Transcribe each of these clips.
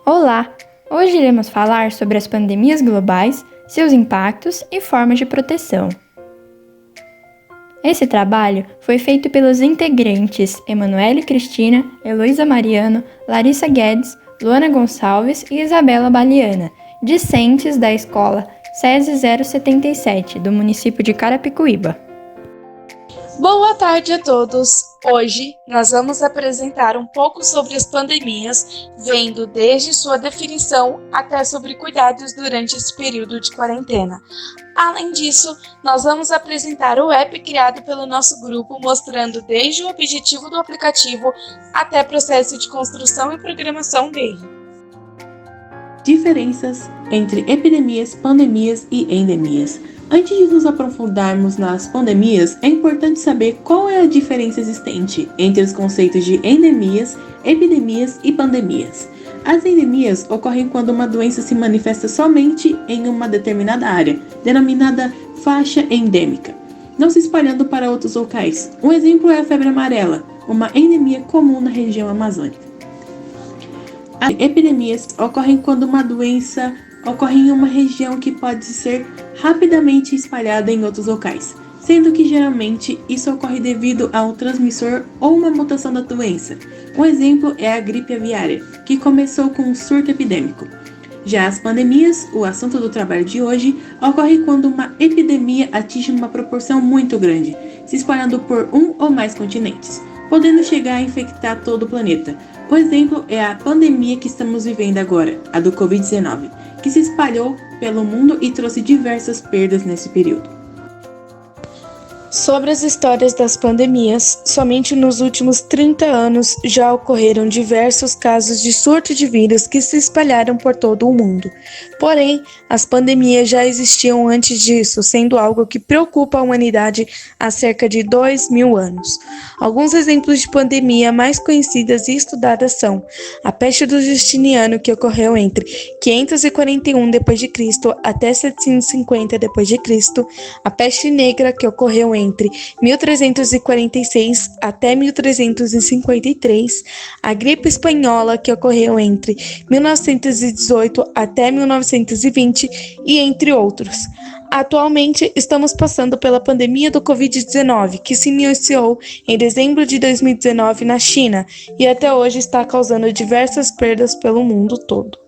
Olá! Hoje iremos falar sobre as pandemias globais, seus impactos e formas de proteção. Esse trabalho foi feito pelos integrantes Emanuele Cristina, Heloísa Mariano, Larissa Guedes, Luana Gonçalves e Isabela Baliana, discentes da escola SESI 077, do município de Carapicuíba. Boa tarde a todos! Hoje nós vamos apresentar um pouco sobre as pandemias, vendo desde sua definição até sobre cuidados durante esse período de quarentena. Além disso, nós vamos apresentar o app criado pelo nosso grupo, mostrando desde o objetivo do aplicativo até o processo de construção e programação dele. Diferenças entre epidemias, pandemias e endemias. Antes de nos aprofundarmos nas pandemias, é importante saber qual é a diferença existente entre os conceitos de endemias, epidemias e pandemias. As endemias ocorrem quando uma doença se manifesta somente em uma determinada área, denominada faixa endêmica, não se espalhando para outros locais. Um exemplo é a febre amarela, uma endemia comum na região amazônica. As epidemias ocorrem quando uma doença ocorre em uma região que pode ser rapidamente espalhada em outros locais, sendo que geralmente isso ocorre devido a um transmissor ou uma mutação da doença. Um exemplo é a gripe aviária, que começou com um surto epidêmico. Já as pandemias, o assunto do trabalho de hoje, ocorre quando uma epidemia atinge uma proporção muito grande, se espalhando por um ou mais continentes, podendo chegar a infectar todo o planeta. O exemplo é a pandemia que estamos vivendo agora, a do Covid-19, que se espalhou pelo mundo e trouxe diversas perdas nesse período. Sobre as histórias das pandemias, somente nos últimos 30 anos já ocorreram diversos casos de surto de vírus que se espalharam por todo o mundo. Porém, as pandemias já existiam antes disso, sendo algo que preocupa a humanidade há cerca de 2.000 anos. Alguns exemplos de pandemia mais conhecidas e estudadas são a peste do Justiniano, que ocorreu entre 541 d.C. até 750 d.C., a peste negra, que ocorreu entre 1346 até 1353, a gripe espanhola, que ocorreu entre 1918 até 1920, e entre outros. Atualmente, estamos passando pela pandemia do Covid-19, que se iniciou em dezembro de 2019 na China e até hoje está causando diversas perdas pelo mundo todo.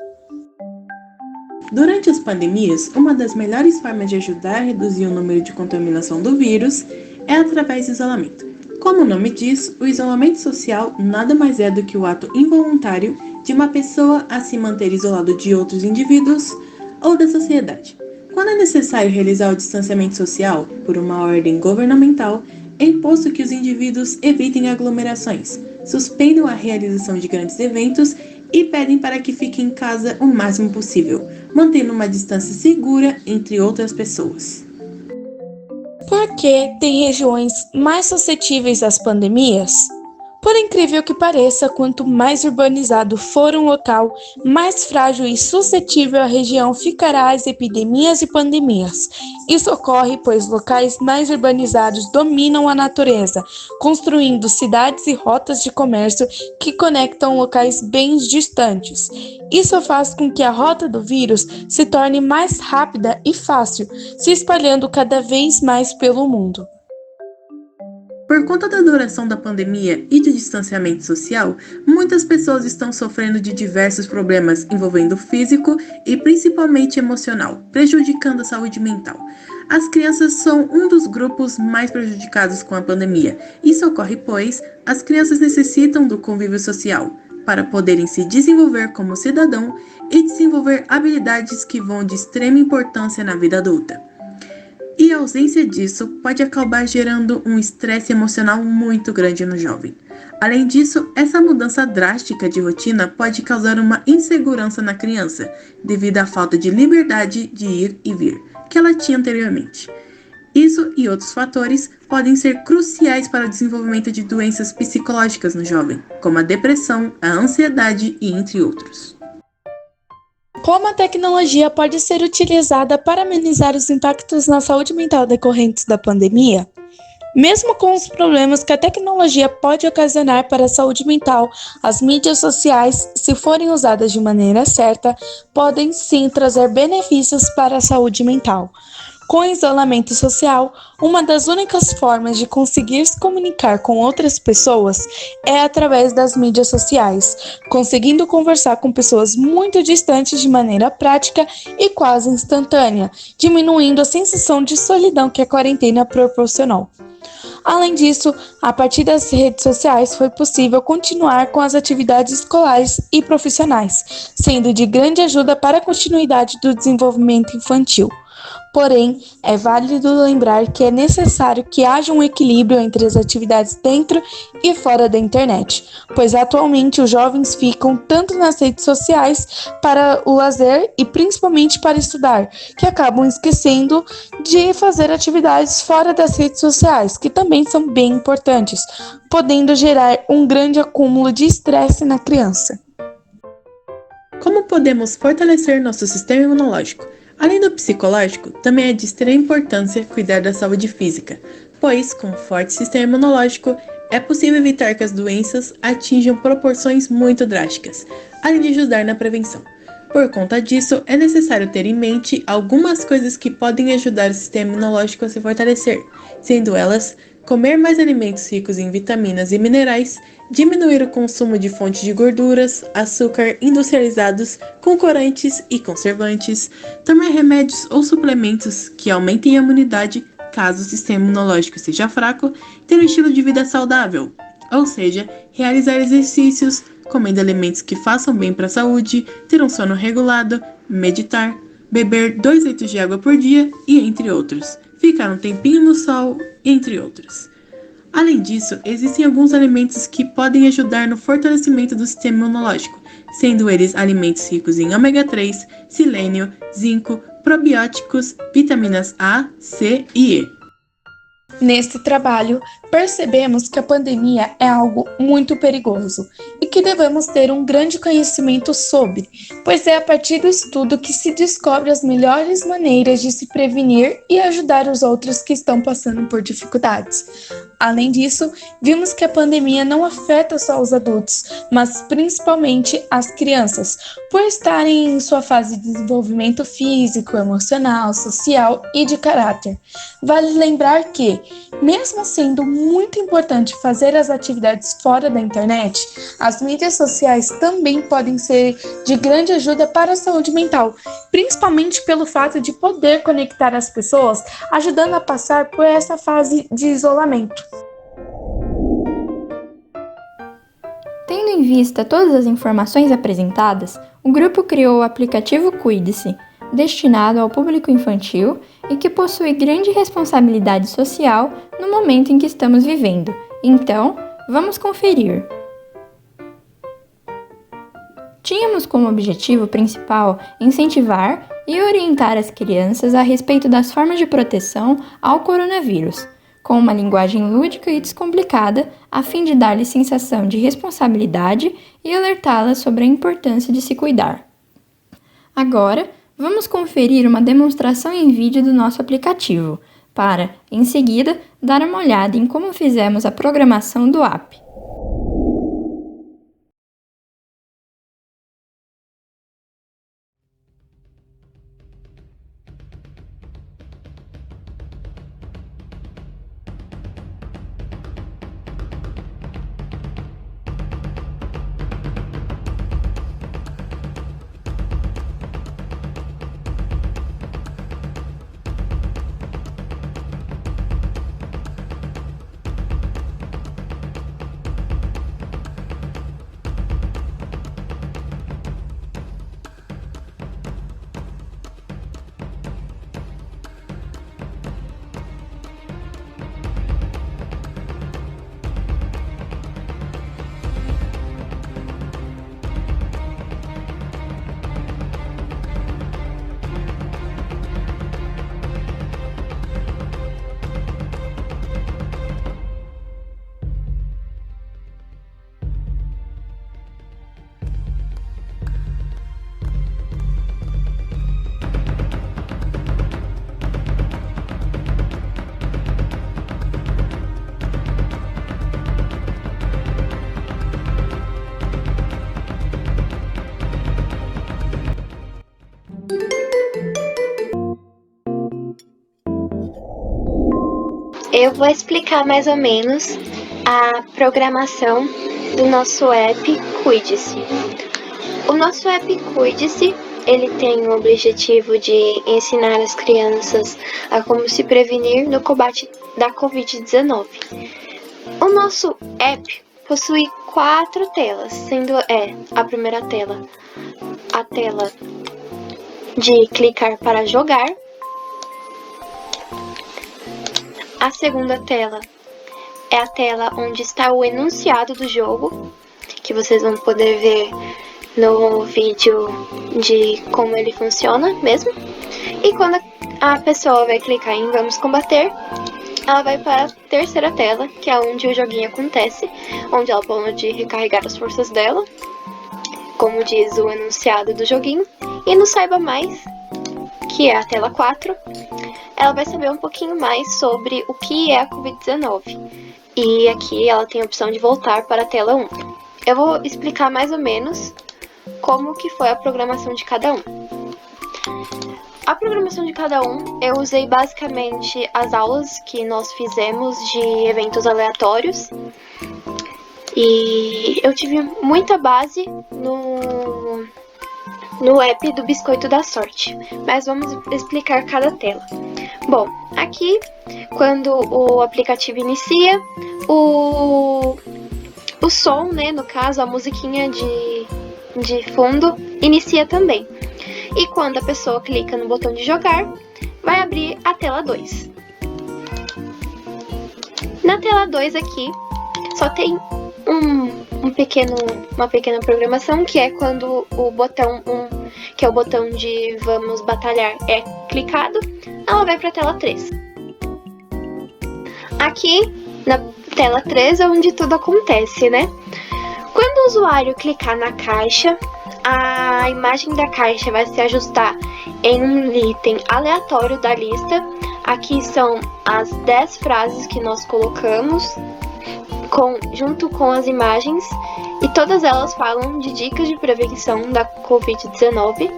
Durante as pandemias, uma das melhores formas de ajudar a reduzir o número de contaminação do vírus é através do isolamento. Como o nome diz, o isolamento social nada mais é do que o ato involuntário de uma pessoa a se manter isolado de outros indivíduos ou da sociedade. Quando é necessário realizar o distanciamento social por uma ordem governamental, é imposto que os indivíduos evitem aglomerações, suspendam a realização de grandes eventos e pedem para que fiquem em casa o máximo possível, mantendo uma distância segura entre outras pessoas. Por que tem regiões mais suscetíveis às pandemias? Por incrível que pareça, quanto mais urbanizado for um local, mais frágil e suscetível a região ficará às epidemias e pandemias. Isso ocorre pois locais mais urbanizados dominam a natureza, construindo cidades e rotas de comércio que conectam locais bem distantes. Isso faz com que a rota do vírus se torne mais rápida e fácil, se espalhando cada vez mais pelo mundo. Por conta da duração da pandemia e de distanciamento social, muitas pessoas estão sofrendo de diversos problemas envolvendo o físico e principalmente emocional, prejudicando a saúde mental. As crianças são um dos grupos mais prejudicados com a pandemia. Isso ocorre pois as crianças necessitam do convívio social para poderem se desenvolver como cidadão e desenvolver habilidades que vão de extrema importância na vida adulta. E a ausência disso pode acabar gerando um estresse emocional muito grande no jovem. Além disso, essa mudança drástica de rotina pode causar uma insegurança na criança, devido à falta de liberdade de ir e vir que ela tinha anteriormente. Isso e outros fatores podem ser cruciais para o desenvolvimento de doenças psicológicas no jovem, como a depressão, a ansiedade e entre outros. Como a tecnologia pode ser utilizada para amenizar os impactos na saúde mental decorrentes da pandemia? Mesmo com os problemas que a tecnologia pode ocasionar para a saúde mental, as mídias sociais, se forem usadas de maneira certa, podem sim trazer benefícios para a saúde mental. Com o isolamento social, uma das únicas formas de conseguir se comunicar com outras pessoas é através das mídias sociais, conseguindo conversar com pessoas muito distantes de maneira prática e quase instantânea, diminuindo a sensação de solidão que a quarentena proporcionou. Além disso, a partir das redes sociais foi possível continuar com as atividades escolares e profissionais, sendo de grande ajuda para a continuidade do desenvolvimento infantil. Porém, é válido lembrar que é necessário que haja um equilíbrio entre as atividades dentro e fora da internet, pois atualmente os jovens ficam tanto nas redes sociais para o lazer e principalmente para estudar, que acabam esquecendo de fazer atividades fora das redes sociais, que também são bem importantes, podendo gerar um grande acúmulo de estresse na criança. Como podemos fortalecer nosso sistema imunológico? Além do psicológico, também é de extrema importância cuidar da saúde física, pois, com um forte sistema imunológico, é possível evitar que as doenças atinjam proporções muito drásticas, além de ajudar na prevenção. Por conta disso, é necessário ter em mente algumas coisas que podem ajudar o sistema imunológico a se fortalecer, sendo elas comer mais alimentos ricos em vitaminas e minerais, diminuir o consumo de fontes de gorduras, açúcar industrializados, com corantes e conservantes, tomar remédios ou suplementos que aumentem a imunidade caso o sistema imunológico seja fraco, ter um estilo de vida saudável, ou seja, realizar exercícios, comendo alimentos que façam bem para a saúde, ter um sono regulado, meditar, beber 2 litros de água por dia e entre outros, ficar um tempinho no sol, entre outros. Além disso, existem alguns alimentos que podem ajudar no fortalecimento do sistema imunológico, sendo eles alimentos ricos em ômega 3, selênio, zinco, probióticos, vitaminas A, C e E. Neste trabalho, percebemos que a pandemia é algo muito perigoso e que devemos ter um grande conhecimento sobre, pois é a partir do estudo que se descobre as melhores maneiras de se prevenir e ajudar os outros que estão passando por dificuldades. Além disso, vimos que a pandemia não afeta só os adultos, mas principalmente as crianças, por estarem em sua fase de desenvolvimento físico, emocional, social e de caráter. Vale lembrar que, mesmo sendo muito importante fazer as atividades fora da internet, as mídias sociais também podem ser de grande ajuda para a saúde mental, principalmente pelo fato de poder conectar as pessoas, ajudando a passar por essa fase de isolamento. Tendo em vista todas as informações apresentadas, o grupo criou o aplicativo Cuide-se, destinado ao público infantil e que possui grande responsabilidade social no momento em que estamos vivendo. Então, vamos conferir. Tínhamos como objetivo principal incentivar e orientar as crianças a respeito das formas de proteção ao coronavírus, com uma linguagem lúdica e descomplicada, a fim de dar-lhes sensação de responsabilidade e alertá-las sobre a importância de se cuidar. Agora, vamos conferir uma demonstração em vídeo do nosso aplicativo, para, em seguida, dar uma olhada em como fizemos a programação do app. eu vou explicar mais ou menos a programação do nosso app Cuide-se. O nosso app Cuide-se, ele tem o objetivo de ensinar as crianças a como se prevenir no combate da Covid-19. O nosso app possui 4 telas, sendo a primeira tela a tela de clicar para jogar, a segunda tela é a tela onde está o enunciado do jogo, que vocês vão poder ver no vídeo de como ele funciona mesmo. E quando a pessoa vai clicar em Vamos Combater, ela vai para a terceira tela, que é onde o joguinho acontece, onde ela pode recarregar as forças dela, como diz o enunciado do joguinho. E no Saiba Mais, que é a tela 4, ela vai saber um pouquinho mais sobre o que é a Covid-19. E aqui ela tem a opção de voltar para a tela 1. Eu vou explicar mais ou menos como que foi a programação de cada um. A programação de cada um, eu usei basicamente as aulas que nós fizemos de eventos aleatórios. E eu tive muita base no app do Biscoito da Sorte. Mas vamos explicar cada tela. Bom, aqui, quando o aplicativo inicia, o som, né, no caso, a musiquinha de fundo, inicia também. E quando a pessoa clica no botão de jogar, vai abrir a tela 2. Na tela 2 aqui, só tem uma pequena programação, que é quando o botão 1, que é o botão de Vamos Batalhar, é clicado, ela vai para a tela 3. Aqui, na tela 3 é onde tudo acontece, né? Quando o usuário clicar na caixa, a imagem da caixa vai se ajustar em um item aleatório da lista. Aqui são as 10 frases que nós colocamos junto com as imagens, e todas elas falam de dicas de prevenção da Covid-19.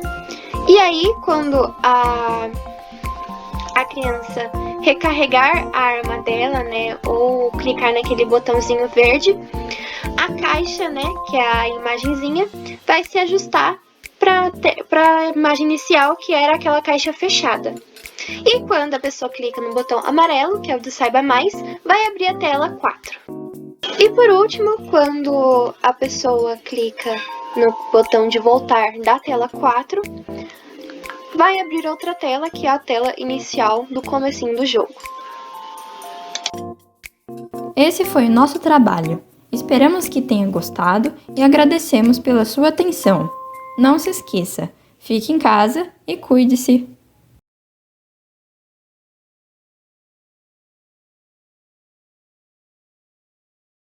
E aí, quando a criança recarregar a arma dela, né, ou clicar naquele botãozinho verde, a caixa, né, que é a imagenzinha, vai se ajustar para a imagem inicial, que era aquela caixa fechada. E quando a pessoa clica no botão amarelo, que é o do Saiba Mais, vai abrir a tela 4. E por último, quando a pessoa clica no botão de voltar da tela 4, vai abrir outra tela, que é a tela inicial do comecinho do jogo. Esse foi o nosso trabalho. Esperamos que tenha gostado e agradecemos pela sua atenção. Não se esqueça, fique em casa e cuide-se!